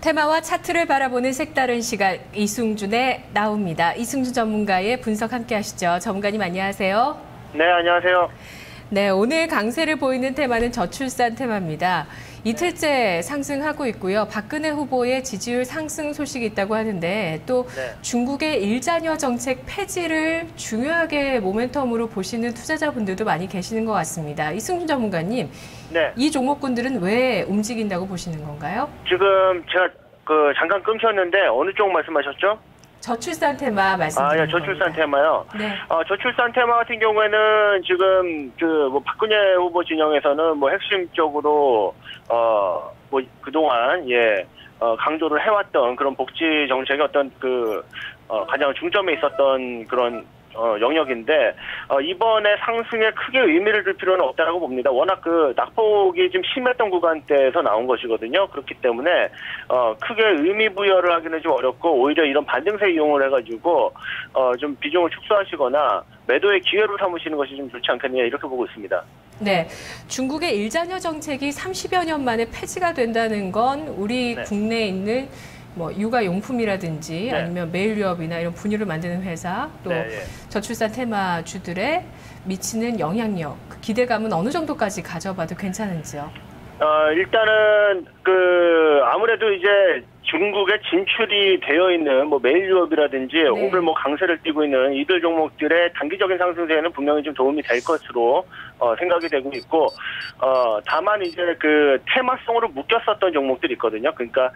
테마와 차트를 바라보는 색다른 시각 이승준의 나옵니다. 이승준 전문가의 분석 함께 하시죠. 전문가님 안녕하세요. 네, 안녕하세요. 네, 오늘 강세를 보이는 테마는 저출산 테마입니다. 이틀째 상승하고 있고요. 박근혜 후보의 지지율 상승 소식이 있다고 하는데 또 중국의 일자녀 정책 폐지를 중요하게 모멘텀으로 보시는 투자자분들도 많이 계시는 것 같습니다. 이승준 전문가님, 이 종목군들은 왜 움직인다고 보시는 건가요? 지금 제가 잠깐 끊겼는데 어느 쪽 말씀하셨죠? 저출산 테마 말씀드리는 저출산 겁니다. 테마요. 네. 저출산 테마 같은 경우에는 지금 박근혜 후보 진영에서는 핵심적으로 그동안 강조를 해왔던 그런 복지 정책의 어떤 가장 중점에 있었던 그런 영역인데 이번에 상승에 크게 의미를 둘 필요는 없다라고 봅니다. 워낙 낙폭이 좀 심했던 구간대에서 나온 것이거든요. 그렇기 때문에 크게 의미 부여를 하기는 좀 어렵고 오히려 이런 반등세 이용을 해가지고 좀 비중을 축소하시거나 매도의 기회로 삼으시는 것이 좀 좋지 않겠느냐 이렇게 보고 있습니다. 네, 중국의 일자녀 정책이 30여 년 만에 폐지가 된다는 건 우리 국내에 있는 육아용품이라든지 아니면 메일유업이나 이런 분유를 만드는 회사 또 저출산 테마주들에 미치는 영향력, 그 기대감은 어느 정도까지 가져봐도 괜찮은지요? 일단은 아무래도 이제 중국에 진출이 되어 있는 메일유업이라든지 오늘 강세를 띠고 있는 이들 종목들의 단기적인 상승세에는 분명히 좀 도움이 될 것으로 생각이 되고 있고 다만 이제 테마성으로 묶였었던 종목들이 있거든요. 그러니까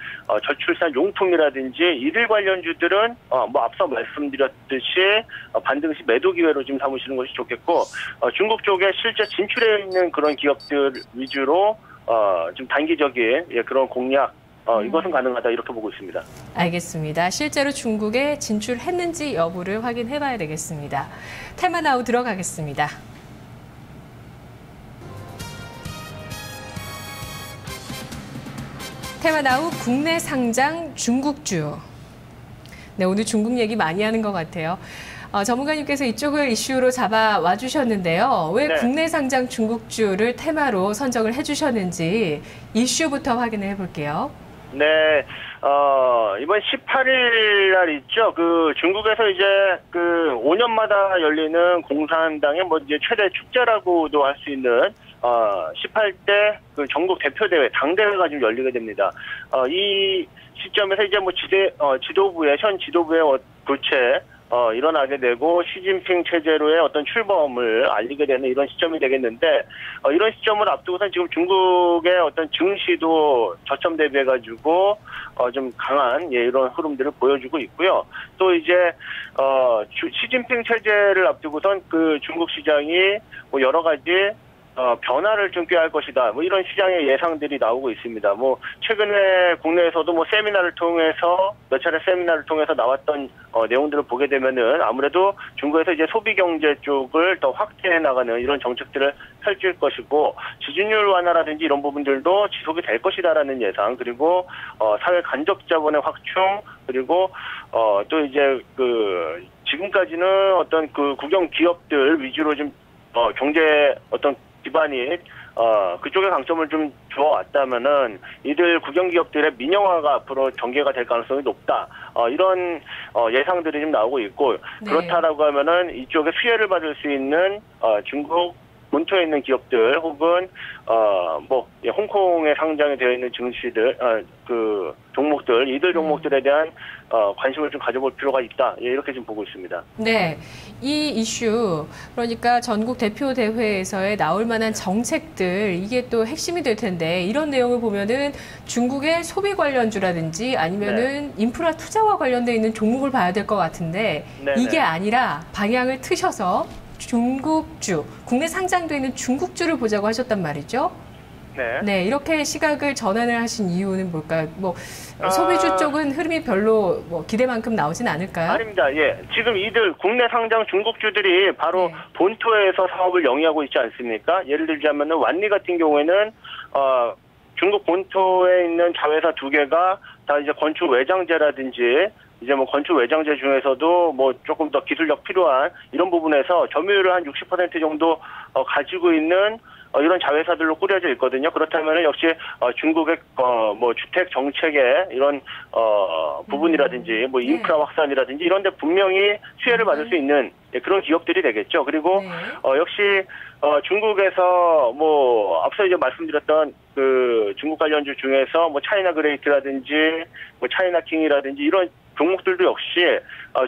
저출산 용품이라든지 이들 관련주들은 앞서 말씀드렸듯이 반등 시 매도 기회로 좀 삼으시는 것이 좋겠고 중국 쪽에 실제 진출해 있는 그런 기업들 위주로 좀 단기적인 그런 공략 이것은 가능하다 이렇게 보고 있습니다. 알겠습니다. 실제로 중국에 진출했는지 여부를 확인해 봐야 되겠습니다. 테마나우 들어가겠습니다. 테마나우 국내 상장 중국주. 네, 오늘 중국 얘기 많이 하는 것 같아요. 전문가님께서 이쪽을 이슈로 잡아와 주셨는데요. 왜 국내 상장 중국주를 테마로 선정을 해주셨는지 이슈부터 확인해 볼게요. 네, 이번 18일 날 있죠. 중국에서 이제 5년마다 열리는 공산당의 이제 최대 축제라고도 할 수 있는 18대 전국 대표대회, 당대회가 좀 열리게 됩니다. 이 시점에서 이제 현 지도부의 교체, 일어나게 되고 시진핑 체제로의 어떤 출범을 알리게 되는 이런 시점이 되겠는데 이런 시점을 앞두고선 지금 중국의 어떤 증시도 저점 대비해가지고 좀 강한 이런 흐름들을 보여주고 있고요. 또 이제 시진핑 체제를 앞두고선 중국 시장이 여러 가지 변화를 좀 꾀할 것이다. 이런 시장의 예상들이 나오고 있습니다. 최근에 국내에서도 세미나를 통해서 몇 차례 세미나를 통해서 나왔던 내용들을 보게 되면은 아무래도 중국에서 이제 소비 경제 쪽을 더 확대해 나가는 이런 정책들을 펼칠 것이고 지준율 완화라든지 이런 부분들도 지속이 될 것이다라는 예상 그리고 사회 간접 자본의 확충 그리고 또 이제 지금까지는 어떤 국영 기업들 위주로 좀 경제 어떤 기반이 그쪽에 강점을 좀 주어왔다면은 이들 국영기업들의 민영화가 앞으로 전개가 될 가능성이 높다. 이런 예상들이 좀 나오고 있고 그렇다라고 하면은 이쪽에 수혜를 받을 수 있는 중국 본토에 있는 기업들 혹은 홍콩에 상장이 되어 있는 증시들 종목들 이들 종목들에 대한 관심을 좀 가져볼 필요가 있다 이렇게 좀 보고 있습니다. 네, 이 이슈 그러니까 전국 대표 대회에서의 나올 만한 정책들 이게 또 핵심이 될 텐데 이런 내용을 보면은 중국의 소비 관련주라든지 아니면은 인프라 투자와 관련돼 있는 종목을 봐야 될 것 같은데 이게 아니라 방향을 트셔서 중국주, 국내 상장돼 있는 중국주를 보자고 하셨단 말이죠. 네, 이렇게 시각을 전환을 하신 이유는 뭘까요? 소비주 쪽은 흐름이 별로 기대만큼 나오진 않을까요? 아닙니다. 지금 이들 국내 상장 중국주들이 바로 본토에서 사업을 영위하고 있지 않습니까? 예를 들자면은 완리 같은 경우에는 중국 본토에 있는 자회사 2개가 다 이제 건축 외장재라든지 이제 건축 외장재 중에서도 조금 더 기술력 필요한 이런 부분에서 점유율을 한 60% 정도 가지고 있는 이런 자회사들로 꾸려져 있거든요. 그렇다면 역시 중국의 뭐 주택 정책의 이런 부분이라든지 뭐 인프라 확산이라든지 이런 데 분명히 수혜를 받을 수 있는 그런 기업들이 되겠죠. 그리고 역시 중국에서 뭐 앞서 이제 말씀드렸던 그 중국 관련주 중에서 뭐 차이나 그레이트라든지 뭐 차이나킹이라든지 이런 종목들도 역시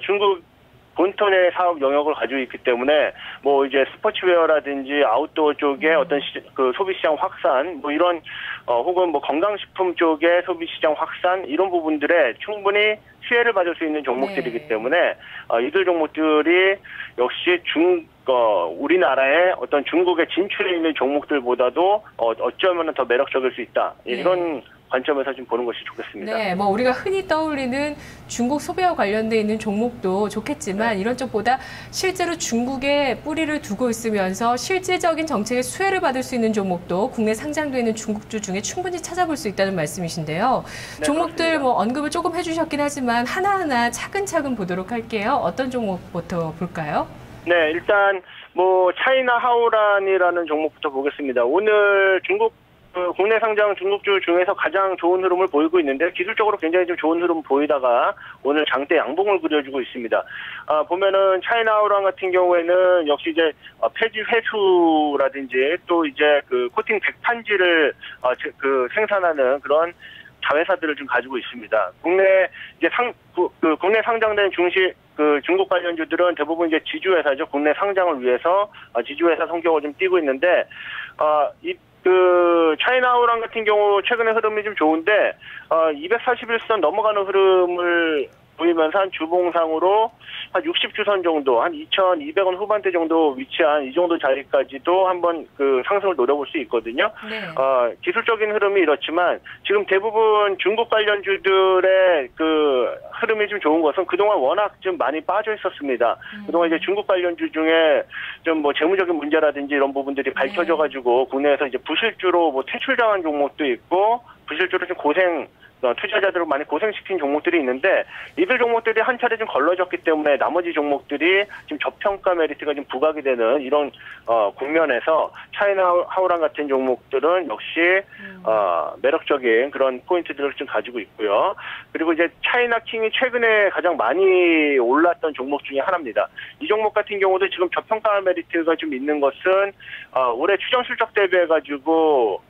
중국 본토 내 사업 영역을 가지고 있기 때문에 뭐 이제 스포츠웨어라든지 아웃도어 쪽에 어떤 그 소비 시장 확산 뭐 이런 혹은 뭐 건강식품 쪽의 소비 시장 확산 이런 부분들에 충분히 수혜를 받을 수 있는 종목들이기 때문에 이들 종목들이 역시 우리나라의 어떤 중국에 진출해 있는 종목들보다도 어쩌면 더 매력적일 수 있다. 이런 관점에서 좀 보는 것이 좋겠습니다. 네, 뭐 우리가 흔히 떠올리는 중국 소비와 관련돼 있는 종목도 좋겠지만 이런 쪽보다 실제로 중국에 뿌리를 두고 있으면서 실질적인 정책의 수혜를 받을 수 있는 종목도 국내 상장되어 있는 중국주 중에 충분히 찾아볼 수 있다는 말씀이신데요. 네, 종목들 그렇습니다. 뭐 언급을 조금 해주셨긴 하지만 하나하나 차근차근 보도록 할게요. 어떤 종목부터 볼까요? 네, 일단 뭐 차이나 하오란이라는 종목부터 보겠습니다. 오늘 중국 국내 상장 중국주 중에서 가장 좋은 흐름을 보이고 있는데 기술적으로 굉장히 좀 좋은 흐름 보이다가 오늘 장대 양봉을 그려주고 있습니다. 보면은 차이나 하오란 같은 경우에는 역시 이제 폐지 회수라든지 또 이제 그 코팅 백판지를 생산하는 그런 자회사들을 좀 가지고 있습니다. 국내 이제 국내 상장된 중국 관련주들은 대부분 이제 지주회사죠. 국내 상장을 위해서 지주회사 성격을 좀 띠고 있는데 차이나 하오란 같은 경우 최근에 흐름이 좀 좋은데 241선 넘어가는 흐름을 보이면서 한 주봉상으로 한 60주선 정도, 한 2,200원 후반대 정도 위치한 이 정도 자리까지도 한번 그 상승을 노려볼 수 있거든요. 네. 기술적인 흐름이 이렇지만 지금 대부분 중국 관련주들의 그 흐름이 좀 좋은 것은 그동안 워낙 좀 많이 빠져 있었습니다. 그동안 이제 중국 관련주 중에 좀 뭐 재무적인 문제라든지 이런 부분들이 밝혀져가지고 국내에서 이제 부실주로 뭐 퇴출당한 종목도 있고 부실주로 좀 투자자들을 많이 고생시킨 종목들이 있는데 이들 종목들이 한 차례 좀 걸러졌기 때문에 나머지 종목들이 지금 저평가 메리트가 좀 부각이 되는 이런 국면에서 차이나 하오란 같은 종목들은 역시 매력적인 그런 포인트들을 좀 가지고 있고요. 그리고 이제 차이나킹이 최근에 가장 많이 올랐던 종목 중에 하나입니다. 이 종목 같은 경우도 지금 저평가 메리트가 좀 있는 것은 올해 추정 실적 대비해가지고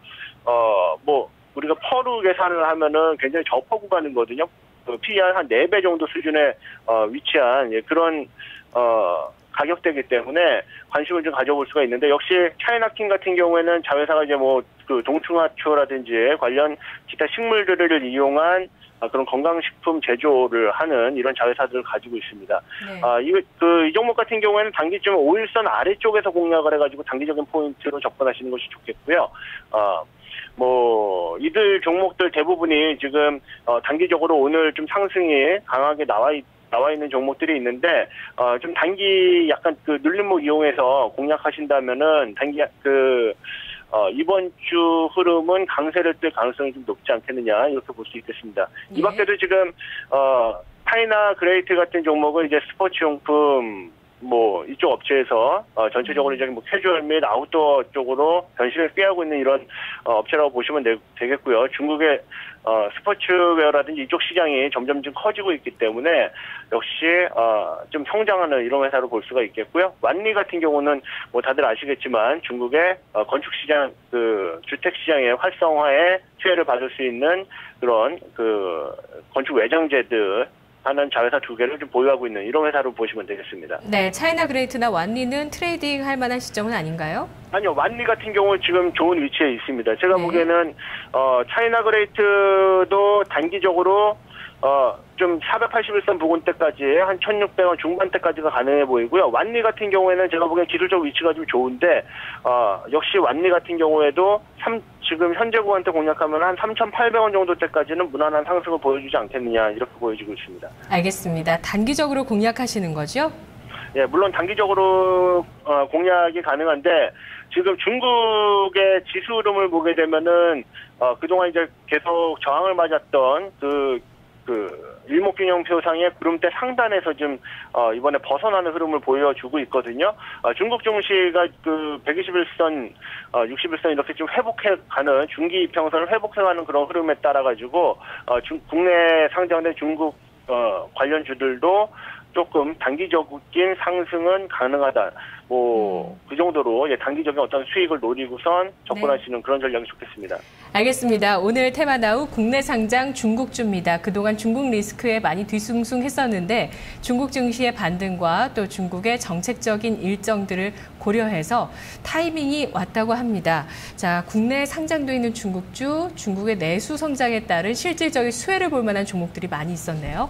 우리가 퍼루 계산을 하면은 굉장히 저퍼 구간이거든요. PER 한 4배 정도 수준에 위치한 그런 가격대이기 때문에 관심을 좀 가져볼 수가 있는데 역시 차이나킹 같은 경우에는 자회사가 이제 뭐 그 동충하초라든지 관련 기타 식물들을 이용한 그런 건강식품 제조를 하는 이런 자회사들을 가지고 있습니다. 네. 이 종목 같은 경우에는 단기점 5일선 아래쪽에서 공략을 해가지고 단기적인 포인트로 접근하시는 것이 좋겠고요. 이들 종목들 대부분이 지금 단기적으로 오늘 좀 상승이 강하게 나와 있는 종목들이 있는데 좀 단기 약간 그 눌림목 이용해서 공략하신다면은 이번 주 흐름은 강세를 뜰 가능성이 좀 높지 않겠느냐 이렇게 볼 수 있겠습니다. 이 밖에도 지금 차이나 그레이트 같은 종목은 이제 스포츠용품 이쪽 업체에서 전체적으로 이제 뭐 캐주얼 및 아웃도어 쪽으로 변신을 꾀하고 있는 이런 업체라고 보시면 되겠고요. 중국의 스포츠웨어라든지 이쪽 시장이 점점 좀 커지고 있기 때문에 역시 좀 성장하는 이런 회사로 볼 수가 있겠고요. 완리 같은 경우는 뭐 다들 아시겠지만 중국의 건축 시장 주택 시장의 활성화에 수혜를 받을 수 있는 그런 건축 외장재들 하는 자회사 2개를 좀 보유하고 있는 이런 회사로 보시면 되겠습니다. 네, 차이나 그레이트나 완리는 트레이딩 할 만한 시점은 아닌가요? 아니요, 완리 같은 경우 지금 좋은 위치에 있습니다. 제가 보기에는 차이나 그레이트도 단기적으로 좀 481선 부근대까지 한 1,600원 중반대까지가 가능해 보이고요. 완리 같은 경우에는 제가 보기엔 기술적 위치가 좀 좋은데 역시 완리 같은 경우에도 지금 현재 구간대 공략하면 한 3,800원 정도 때까지는 무난한 상승을 보여주지 않겠느냐 이렇게 보여지고 있습니다. 알겠습니다. 단기적으로 공략하시는 거죠? 예, 물론 단기적으로 공략이 가능한데 지금 중국의 지수 흐름을 보게 되면은 그동안 이제 계속 저항을 맞았던 그 일목균형표상의 구름대 상단에서 좀 이번에 벗어나는 흐름을 보여주고 있거든요. 중국 증시가 121선, 61선 이렇게 좀 회복해가는 중기 이평선을 회복해가는 그런 흐름에 따라 가지고 국내 상장된 중국 관련주들도 조금 단기적인 상승은 가능하다. 그 정도로 단기적인 어떤 수익을 노리고선 접근하시는 그런 전략이 좋겠습니다. 알겠습니다. 오늘 테마나우 국내 상장 중국주입니다. 그동안 중국 리스크에 많이 뒤숭숭했었는데 중국 증시의 반등과 또 중국의 정책적인 일정들을 고려해서 타이밍이 왔다고 합니다. 자, 국내에 상장돼 있는 중국주, 중국의 내수 성장에 따른 실질적인 수혜를 볼 만한 종목들이 많이 있었네요.